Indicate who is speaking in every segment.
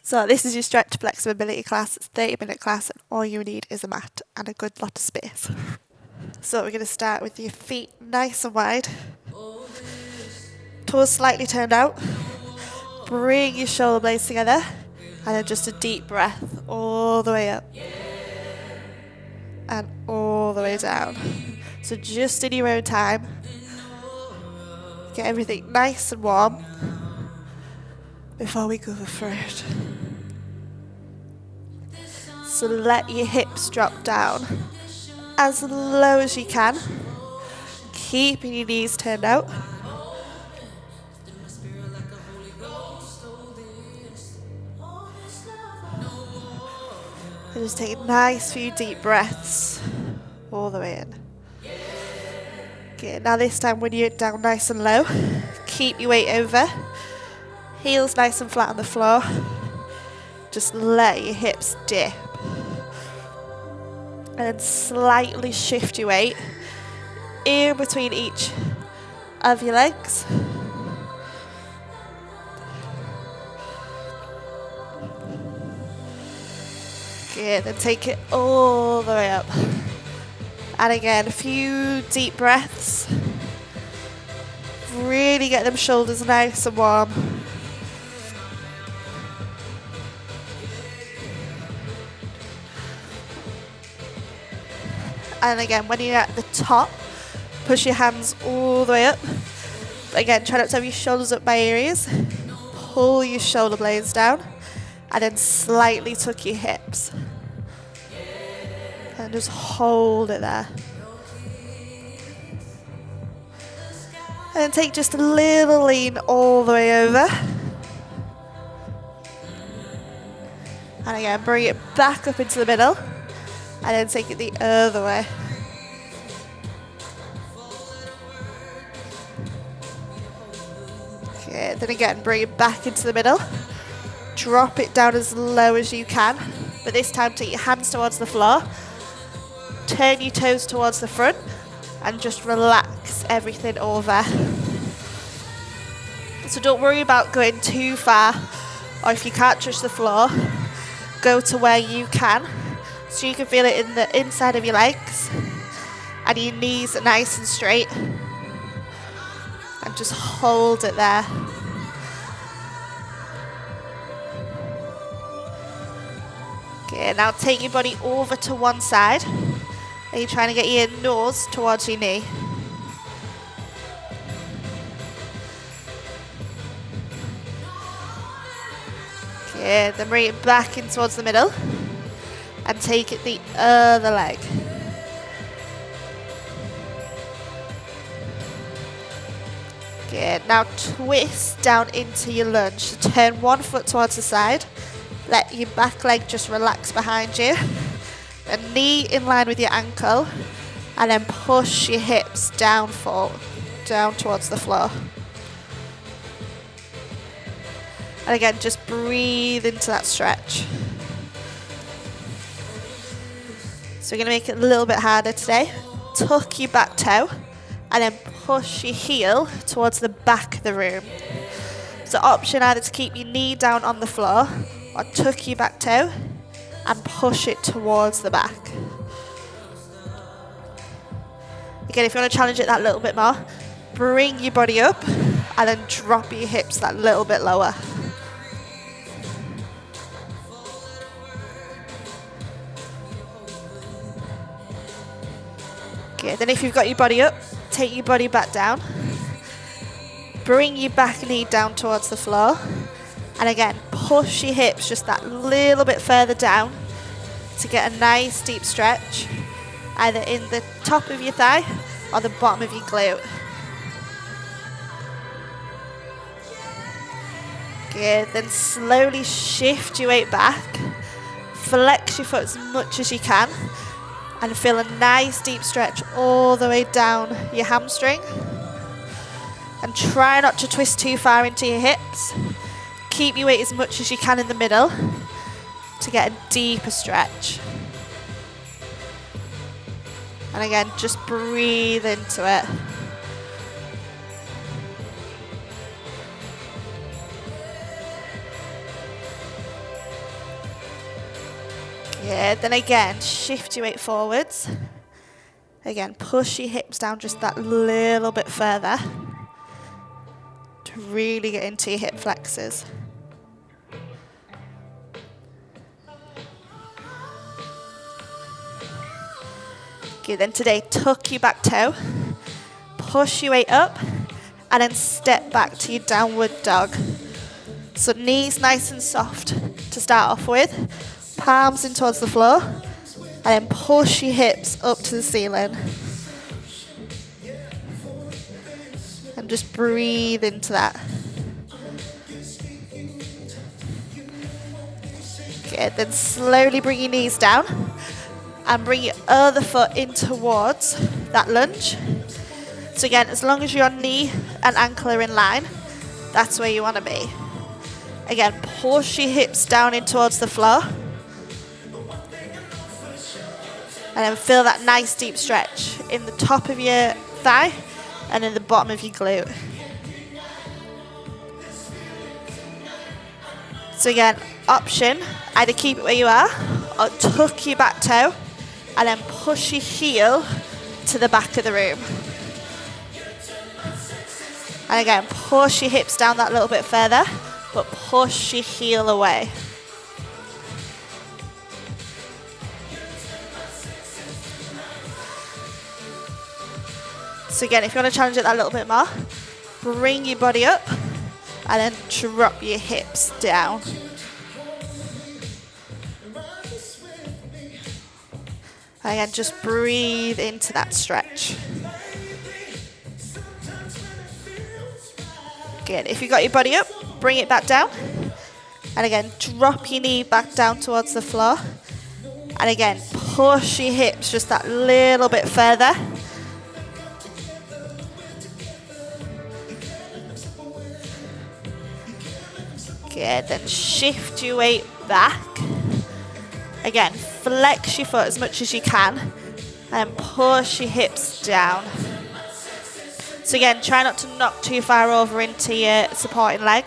Speaker 1: So this is your stretch flexibility class. It's a 30-minute class and all you need is a mat and a good lot of space. So we're going to start with your feet nice and wide. Toes slightly turned out. Bring your shoulder blades together. And then just a deep breath all the way up. And all the way down. So just in your own time. Get everything nice and warm before we go for it. So let your hips drop down as low as you can, keeping your knees turned out. And just take a nice few deep breaths all the way in. Okay, now this time when you're down nice and low, keep your weight over, heels nice and flat on the floor. Just let your hips dip. And then slightly shift your weight in between each of your legs. Okay, then take it all the way up. And again, a few deep breaths. Really get them shoulders nice and warm. And again, when you're at the top, push your hands all the way up. But again, try not to have your shoulders up by your ears. Pull your shoulder blades down. And then slightly tuck your hips. And just hold it there. And then take just a little lean all the way over. And again, bring it back up into the middle. And then take it the other way. Okay, then again, bring it back into the middle. Drop it down as low as you can. But this time, take your hands towards the floor. Turn your toes towards the front. And just relax everything over. So don't worry about going too far. Or if you can't touch the floor, go to where you can. So you can feel it in the inside of your legs. And your knees are nice and straight. And just hold it there. Okay, now take your body over to one side. And you're trying to get your nose towards your knee. Okay, then bring it back in towards the middle. And take it the other leg. Okay, now twist down into your lunge. So turn one foot towards the side. Let your back leg just relax behind you. And knee in line with your ankle. And then push your hips down towards the floor. And again, just breathe into that stretch. So we're going to make it a little bit harder today. Tuck your back toe and then push your heel towards the back of the room. So option either to keep your knee down on the floor or tuck your back toe and push it towards the back. Again, if you want to challenge it that little bit more, bring your body up and then drop your hips that little bit lower. Okay, then if you've got your body up, take your body back down. Bring your back knee down towards the floor. And again, push your hips just that little bit further down to get a nice deep stretch, either in the top of your thigh or the bottom of your glute. Okay, then slowly shift your weight back. Flex your foot as much as you can. And feel a nice deep stretch all the way down your hamstring. And try not to twist too far into your hips. Keep your weight as much as you can in the middle to get a deeper stretch. And again, just breathe into it. Yeah, then again, shift your weight forwards. Again, push your hips down just that little bit further to really get into your hip flexors. Okay, then today, tuck your back toe, push your weight up, and then step back to your downward dog. So knees nice and soft to start off with, palms in towards the floor, and then push your hips up to the ceiling. And just breathe into that. Good, then slowly bring your knees down and bring your other foot in towards that lunge. So again, as long as your knee and ankle are in line, that's where you want to be. Again, push your hips down in towards the floor. And then feel that nice deep stretch in the top of your thigh and in the bottom of your glute. So again, option, either keep it where you are or tuck your back toe and then push your heel to the back of the room. And again, push your hips down that little bit further, but push your heel away. So again, if you want to challenge it that little bit more, bring your body up and then drop your hips down. And again, just breathe into that stretch. Good. If you got your body up, bring it back down. And again, drop your knee back down towards the floor. And again, push your hips just that little bit further. Good. Then shift your weight back. Again, flex your foot as much as you can. And push your hips down. So again, try not to knock too far over into your supporting leg.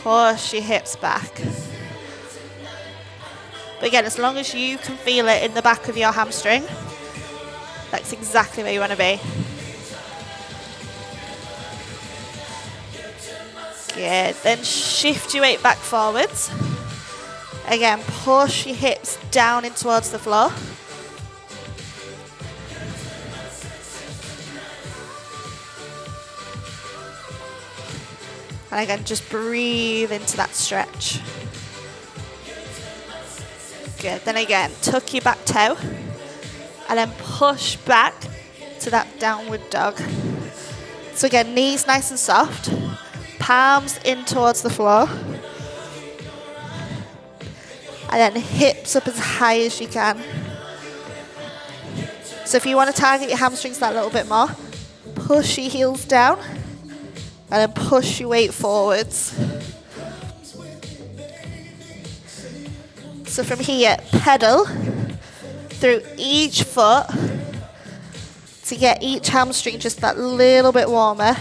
Speaker 1: Push your hips back. But again, as long as you can feel it in the back of your hamstring, that's exactly where you want to be. Good. Then shift your weight back forwards. Again, push your hips down in towards the floor. And again, just breathe into that stretch. Good. Then again, tuck your back toe and then push back to that downward dog. So again, knees nice and soft, palms in towards the floor. And then hips up as high as you can. So if you want to target your hamstrings that little bit more, push your heels down. And then push your weight forwards. So from here, pedal through each foot to get each hamstring just that little bit warmer.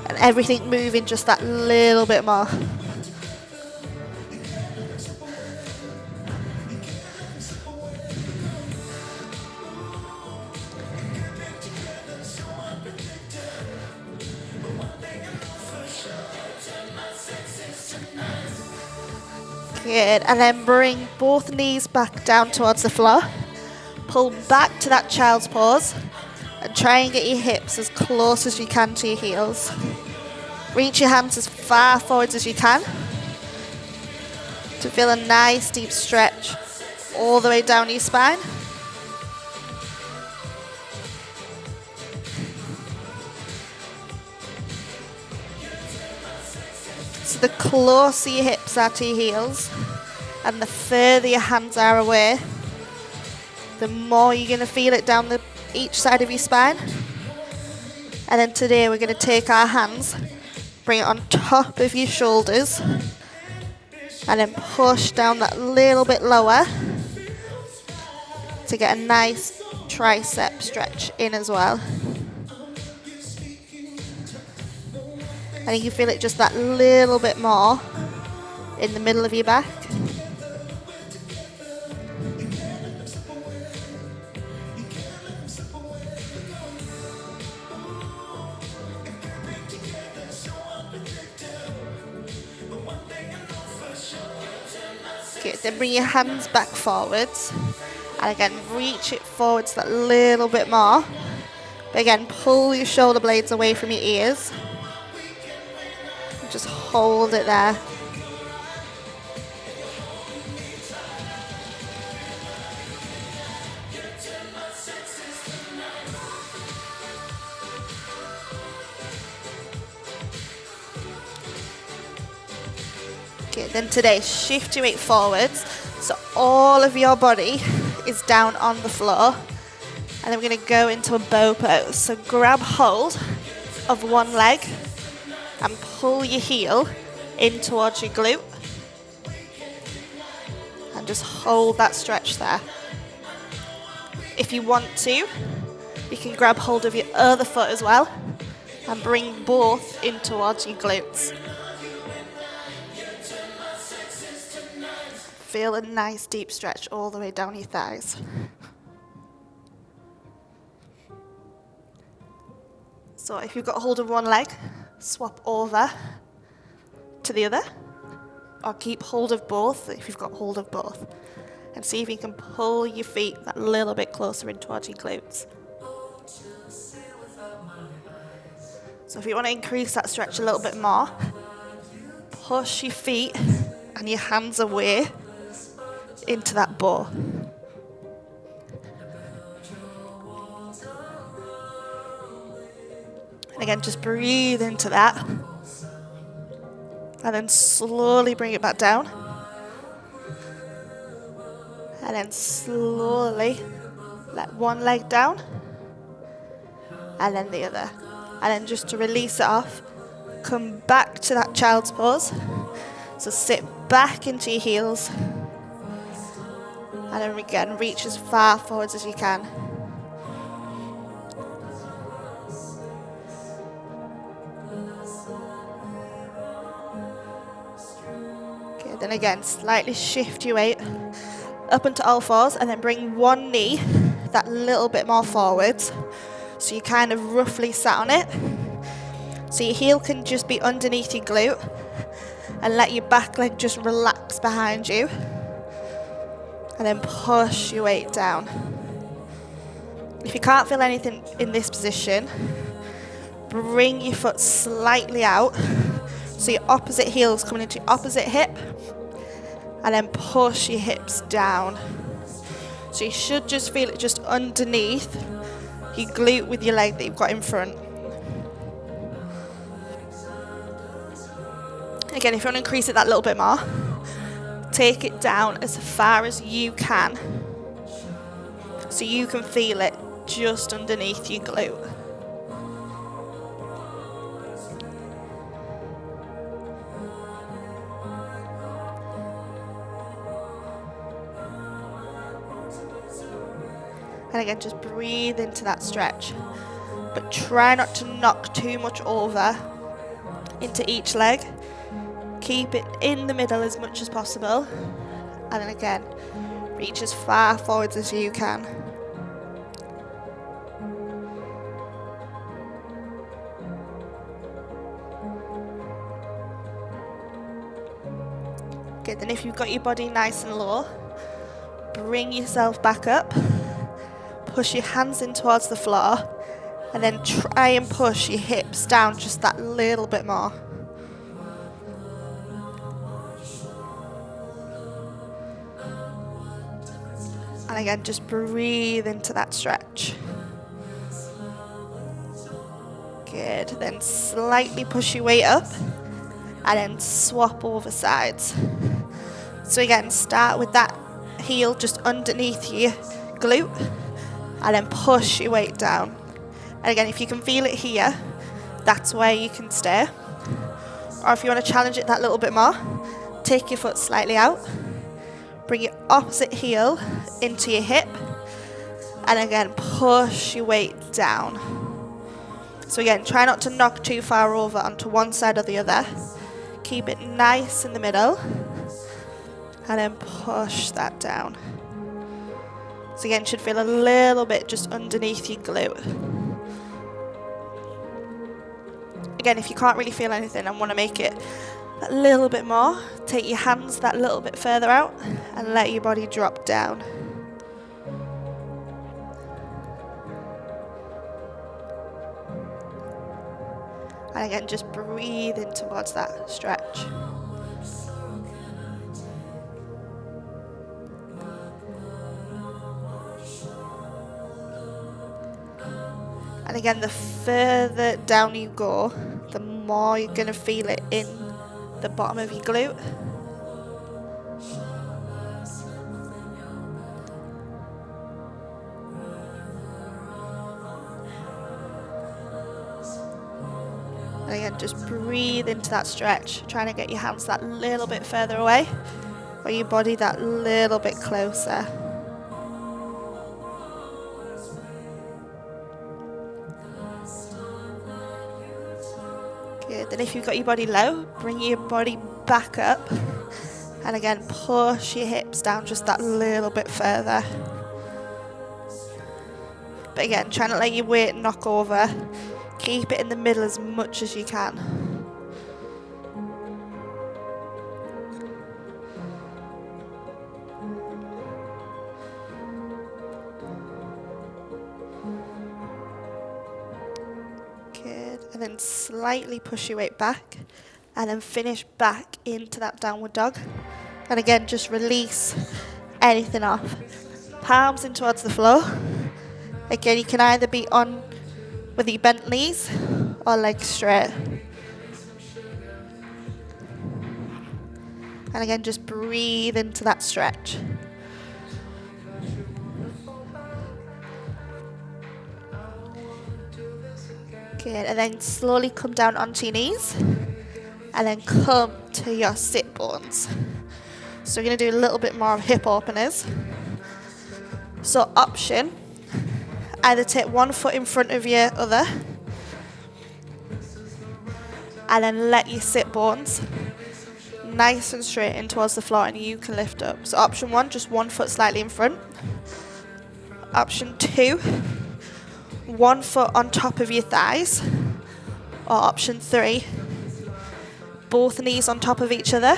Speaker 1: And everything moving just that little bit more. Good, and then bring both knees back down towards the floor. Pull back to that child's pose and try and get your hips as close as you can to your heels. Reach your hands as far forwards as you can to feel a nice deep stretch all the way down your spine. So the closer your hips are to your heels and the further your hands are away, the more you're going to feel it down each side of your spine. And then today we're going to take our hands, bring it on top of your shoulders, and then push down that little bit lower to get a nice tricep stretch in as well. And you can feel it just that little bit more in the middle of your back. Okay, then bring your hands back forwards. And again, reach it forwards that little bit more. But again, pull your shoulder blades away from your ears. Just hold it there. Okay, then today, shift your weight forwards. So all of your body is down on the floor. And then we're going to go into a bow pose. So grab hold of one leg and pull your heel in towards your glute. And just hold that stretch there. If you want to, you can grab hold of your other foot as well and bring both in towards your glutes. Feel a nice deep stretch all the way down your thighs. So if you've got hold of one leg, swap over to the other, or keep hold of both if you've got hold of both. And see if you can pull your feet that little bit closer in towards your glutes. So if you want to increase that stretch a little bit more, push your feet and your hands away into that bow. And again, just breathe into that. And then slowly bring it back down. And then slowly let one leg down. And then the other. And then just to release it off, come back to that child's pose. So sit back into your heels. And then again, reach as far forwards as you can. Okay, then again, slightly shift your weight up into all fours and then bring one knee that little bit more forwards. So you kind of roughly sat on it. So your heel can just be underneath your glute and let your back leg just relax behind you. And then push your weight down. If you can't feel anything in this position, bring your foot slightly out. So your opposite heel is coming into your opposite hip. And then push your hips down. So you should just feel it just underneath your glute with your leg that you've got in front. Again, if you want to increase it that little bit more, take it down as far as you can so you can feel it just underneath your glute. And again, just breathe into that stretch, but try not to knock too much over into each leg. Keep it in the middle as much as possible. And then again, reach as far forwards as you can. Good, then if you've got your body nice and low, bring yourself back up. Push your hands in towards the floor. And then try and push your hips down just that little bit more. And again, just breathe into that stretch. Good. Then slightly push your weight up and then swap over sides. So again, start with that heel just underneath your glute and then push your weight down. And again, if you can feel it here, that's where you can stay. Or if you want to challenge it that little bit more, take your foot slightly out. Bring your opposite heel into your hip. And again, push your weight down. So again, try not to knock too far over onto one side or the other. Keep it nice in the middle. and then push that down. So again, should feel a little bit just underneath your glute. Again, if you can't really feel anything and want to make it a little bit more, take your hands that little bit further out and let your body drop down. And again, just breathe in towards that stretch. And again, the further down you go, the more you're going to feel it in the bottom of your glute. And again, just breathe into that stretch, trying to get your hands that little bit further away, or your body that little bit closer. Good. Then if you've got your body low, bring your body back up. And again, push your hips down just that little bit further. But again, trying to let your weight knock over. Keep it in the middle as much as you can. Good. And then slightly push your weight back. And then finish back into that downward dog. And again, just release anything off. Palms in towards the floor. Again, you can either be on with your bent knees or legs straight. And again, just breathe into that stretch. Good, and then slowly come down onto your knees and then come to your sit bones. So we're going to do a little bit more of hip openers. So option, either take one foot in front of your other and then let your sit bones nice and straight in towards the floor and you can lift up. So option one, just one foot slightly in front. Option two, one foot on top of your thighs. Or option three, both knees on top of each other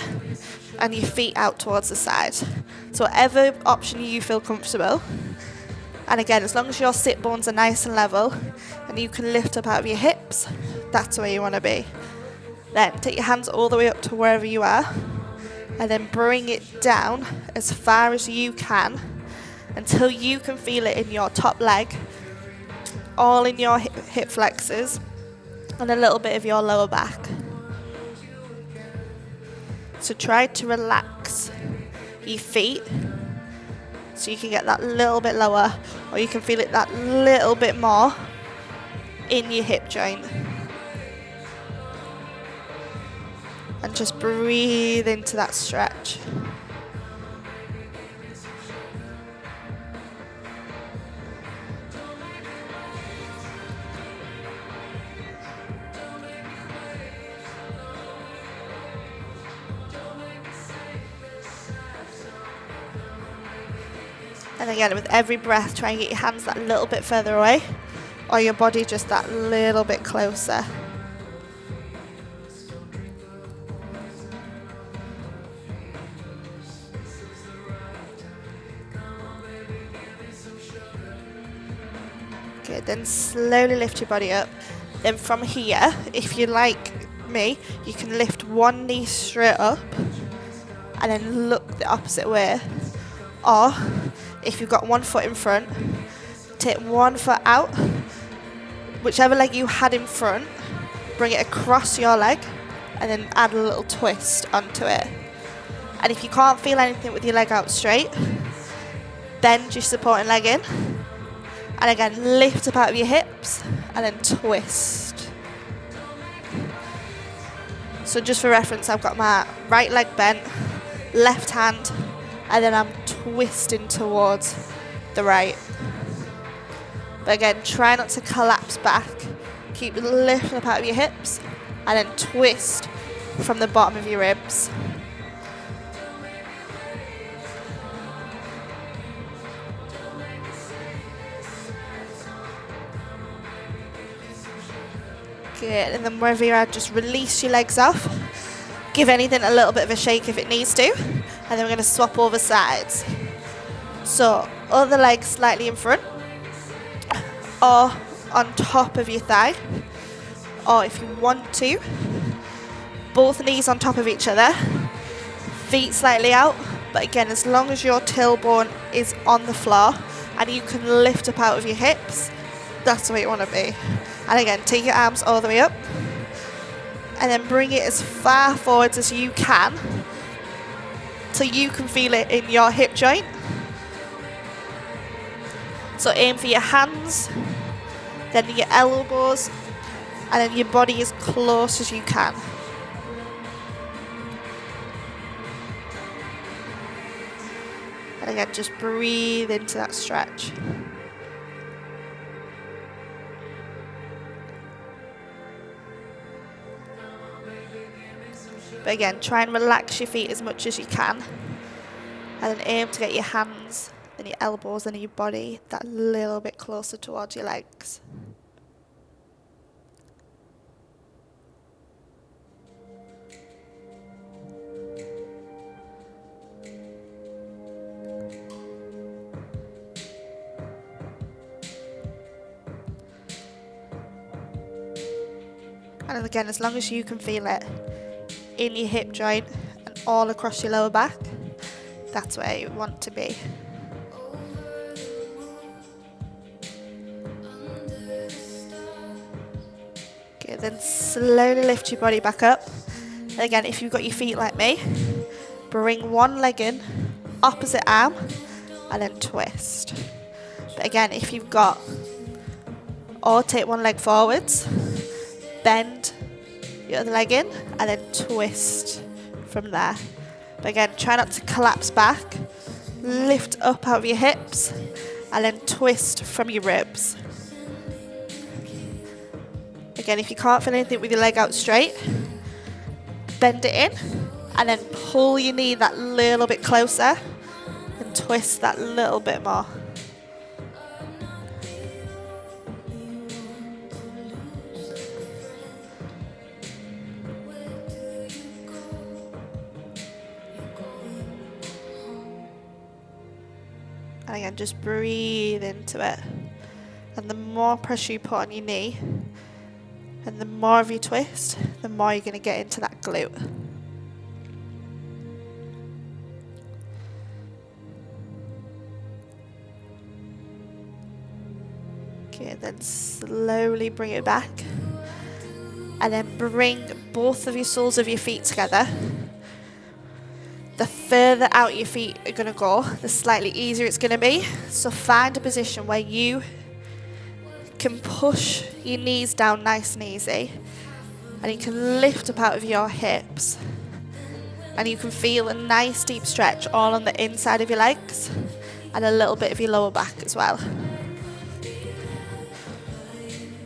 Speaker 1: and your feet out towards the side. So whatever option you feel comfortable. And again, as long as your sit bones are nice and level and you can lift up out of your hips, that's where you want to be. Then take your hands all the way up to wherever you are and then bring it down as far as you can until you can feel it in your top leg, all in your hip flexors and a little bit of your lower back. So try to relax your feet so you can get that little bit lower, or you can feel it that little bit more in your hip joint. And just breathe into that stretch. And again, with every breath, try and get your hands that little bit further away, or your body just that little bit closer. Good, then slowly lift your body up. Then from here, if you like me, you can lift one knee straight up and then look the opposite way. Or if you've got one foot in front, take one foot out, whichever leg you had in front, bring it across your leg and then add a little twist onto it. And if you can't feel anything with your leg out straight, bend your supporting leg in and again lift up out of your hips and then twist. So just for reference, I've got my right leg bent, left hand, and then I'm twisting towards the right. But again, try not to collapse back. Keep lifting up out of your hips and then twist from the bottom of your ribs. Good, and then wherever you're at, just release your legs off. Give anything a little bit of a shake if it needs to. And then we're going to swap over sides. So, other leg slightly in front, or on top of your thigh. Or if you want to, both knees on top of each other, feet slightly out. But again, as long as your tailbone is on the floor and you can lift up out of your hips, that's the way you want to be. And again, take your arms all the way up and then bring it as far forwards as you can so you can feel it in your hip joint. So aim for your hands, then your elbows, and then your body as close as you can. And again, just breathe into that stretch. But again, try and relax your feet as much as you can. And then aim to get your hands and your elbows and your body that little bit closer towards your legs. And again, as long as you can feel it in your hip joint and all across your lower back, that's where you want to be. Okay, then slowly lift your body back up. And again, if you've got your feet like me, bring one leg in, opposite arm, and then twist. But again, if you've got, or take one leg forwards, bend your other leg in, and then twist from there. But again, try not to collapse back. Lift up out of your hips, and then twist from your ribs. Again, if you can't feel anything with your leg out straight, bend it in, and then pull your knee that little bit closer, and twist that little bit more. And again, just breathe into it. And the more pressure you put on your knee, and the more of you twist, the more you're going to get into that glute. Okay, then slowly bring it back. And then bring both of your soles of your feet together. The further out your feet are going to go, the slightly easier it's going to be. So find a position where you can push your knees down nice and easy, and you can lift up out of your hips, and you can feel a nice deep stretch all on the inside of your legs and a little bit of your lower back as well.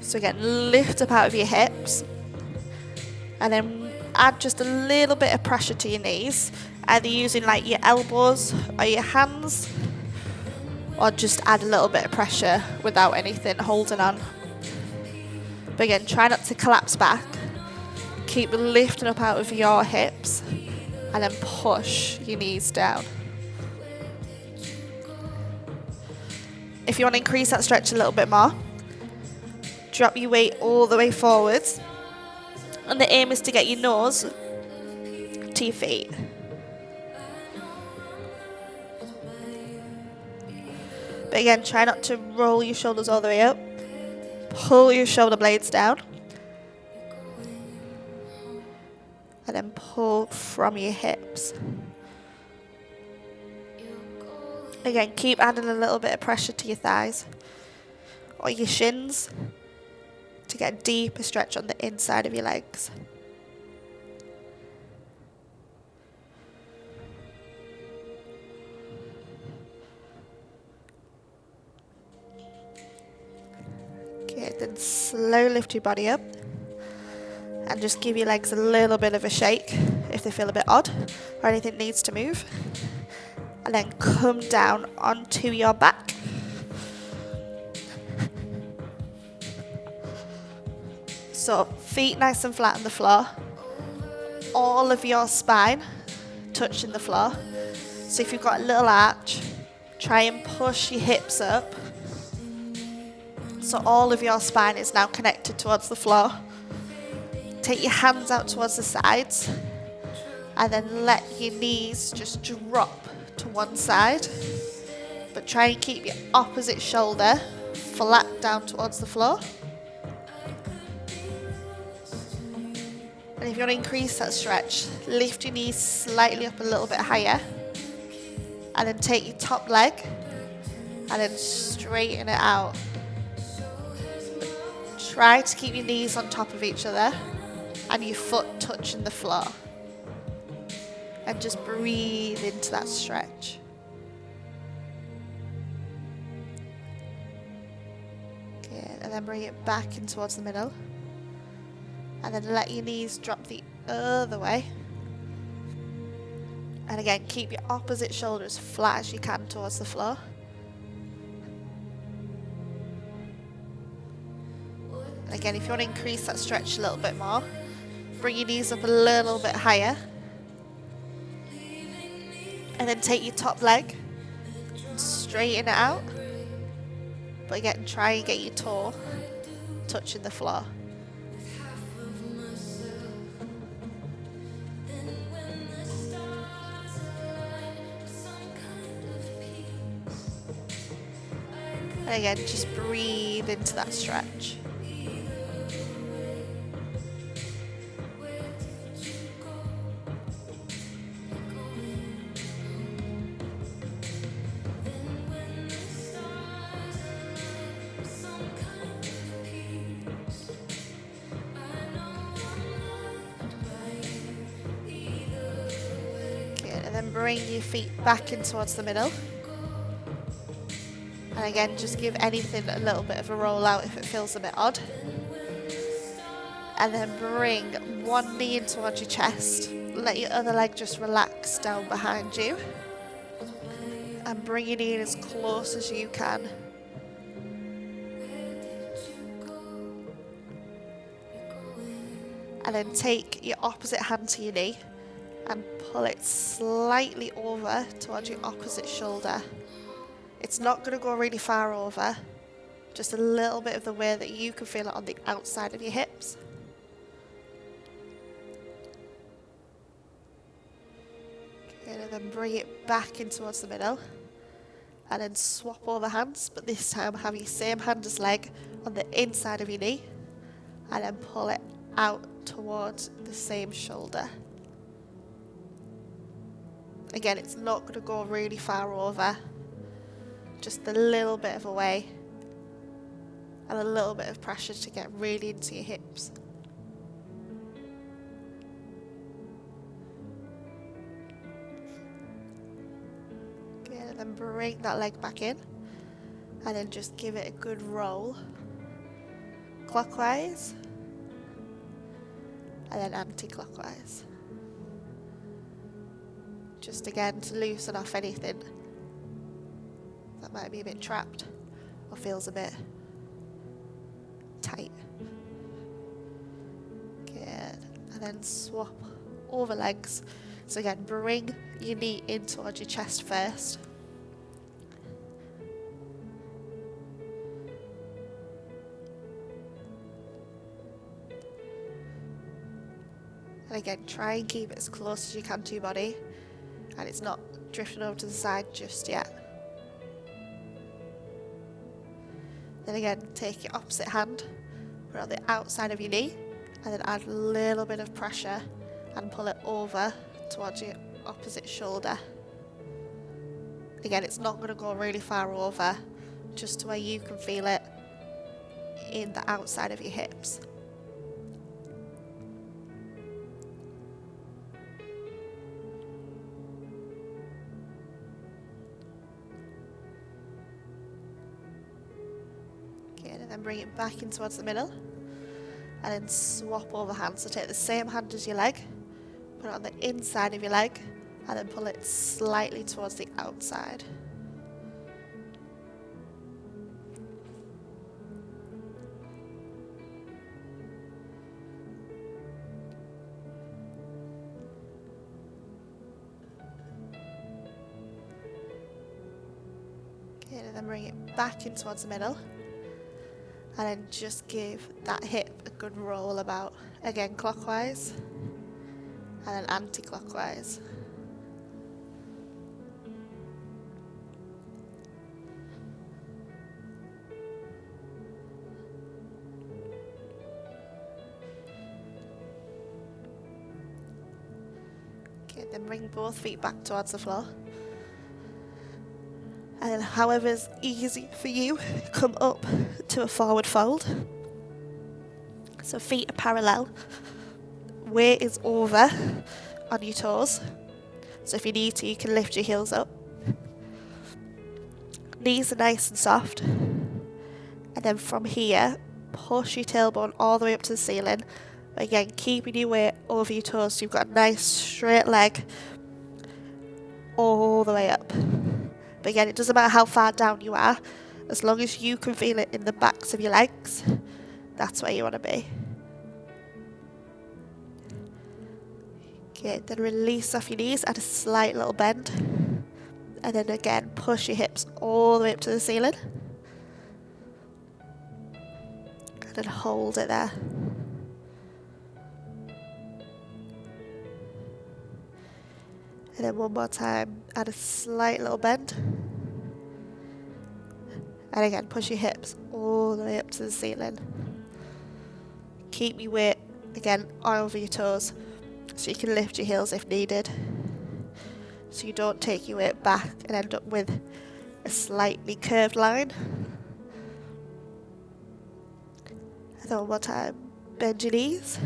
Speaker 1: So again, lift up out of your hips, and then add just a little bit of pressure to your knees, either using like your elbows or your hands, or just add a little bit of pressure without anything holding on. But again, try not to collapse back. Keep lifting up out of your hips, and then push your knees down. If you want to increase that stretch a little bit more, drop your weight all the way forwards, and the aim is to get your nose to your feet. But again, try not to roll your shoulders all the way up. Pull your shoulder blades down. And then pull from your hips. Again, keep adding a little bit of pressure to your thighs or your shins to get a deeper stretch on the inside of your legs. Okay, then slowly lift your body up and just give your legs a little bit of a shake if they feel a bit odd or anything needs to move. And then come down onto your back. So feet nice and flat on the floor. All of your spine touching the floor. So if you've got a little arch, try and push your hips up. So all of your spine is now connected towards the floor. Take your hands out towards the sides and then let your knees just drop to one side. But try and keep your opposite shoulder flat down towards the floor. And if you want to increase that stretch, lift your knees slightly up a little bit higher. And then take your top leg and then straighten it out. Try to keep your knees on top of each other and your foot touching the floor. And just breathe into that stretch. Good. And then bring it back in towards the middle. And then let your knees drop the other way. And again, keep your opposite shoulder as flat as you can towards the floor. And again, if you want to increase that stretch a little bit more, bring your knees up a little bit higher. And then take your top leg, straighten it out. But again, try and get your toe touching the floor. And again, just breathe into that stretch. Good, and then bring your feet back in towards the middle. And again, just give anything a little bit of a roll out if it feels a bit odd. And then bring one knee in towards your chest. Let your other leg just relax down behind you. And bring your knee in as close as you can. And then take your opposite hand to your knee and pull it slightly over towards your opposite shoulder. It's not going to go really far over, just a little bit of the way that you can feel it on the outside of your hips. Good, and then bring it back in towards the middle. And then swap over hands, but this time have your same hand as leg on the inside of your knee. And then pull it out towards the same shoulder. Again, it's not going to go really far over. Just a little bit of a way and a little bit of pressure to get really into your hips. Good, and then bring that leg back in and then just give it a good roll clockwise and then anti-clockwise. Just again to loosen off anything that might be a bit trapped or feels a bit tight. Good. And then swap over legs. So again, bring your knee in towards your chest first. And again, try and keep it as close as you can to your body. And it's not drifting over to the side just yet. Then again, take your opposite hand, put it on the outside of your knee, and then add a little bit of pressure and pull it over towards your opposite shoulder. Again, it's not going to go really far over, just to where you can feel it in the outside of your hips. And then bring it back in towards the middle and then swap over hands. So take the same hand as your leg, put it on the inside of your leg and then pull it slightly towards the outside. Okay, and then bring it back in towards the middle. And then just give that hip a good roll about, again clockwise, and then anti-clockwise. Okay, then bring both feet back towards the floor. And then however's easy for you, come up to a forward fold. So feet are parallel. Weight is over on your toes. So if you need to, you can lift your heels up. Knees are nice and soft. And then from here, push your tailbone all the way up to the ceiling. Again, keeping your weight over your toes so you've got a nice straight leg all the way up. But again, it doesn't matter how far down you are, as long as you can feel it in the backs of your legs, that's where you want to be. Okay, then release off your knees, add a slight little bend. And then again, push your hips all the way up to the ceiling. And then hold it there. And then one more time, add a slight little bend. And again, push your hips all the way up to the ceiling. Keep your weight, again, over your toes, so you can lift your heels if needed. So you don't take your weight back and end up with a slightly curved line. And then one more time, bend your knees.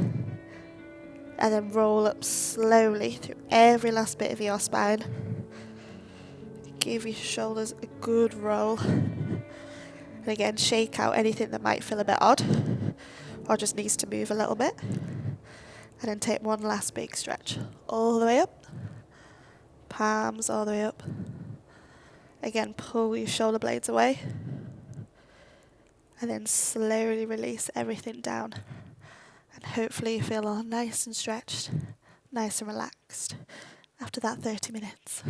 Speaker 1: And then roll up slowly through every last bit of your spine. Give your shoulders a good roll. And again, shake out anything that might feel a bit odd or just needs to move a little bit. And then take one last big stretch all the way up. Palms all the way up. Again, pull your shoulder blades away. And then slowly release everything down. And hopefully you feel all nice and stretched, nice and relaxed after that 30 minutes.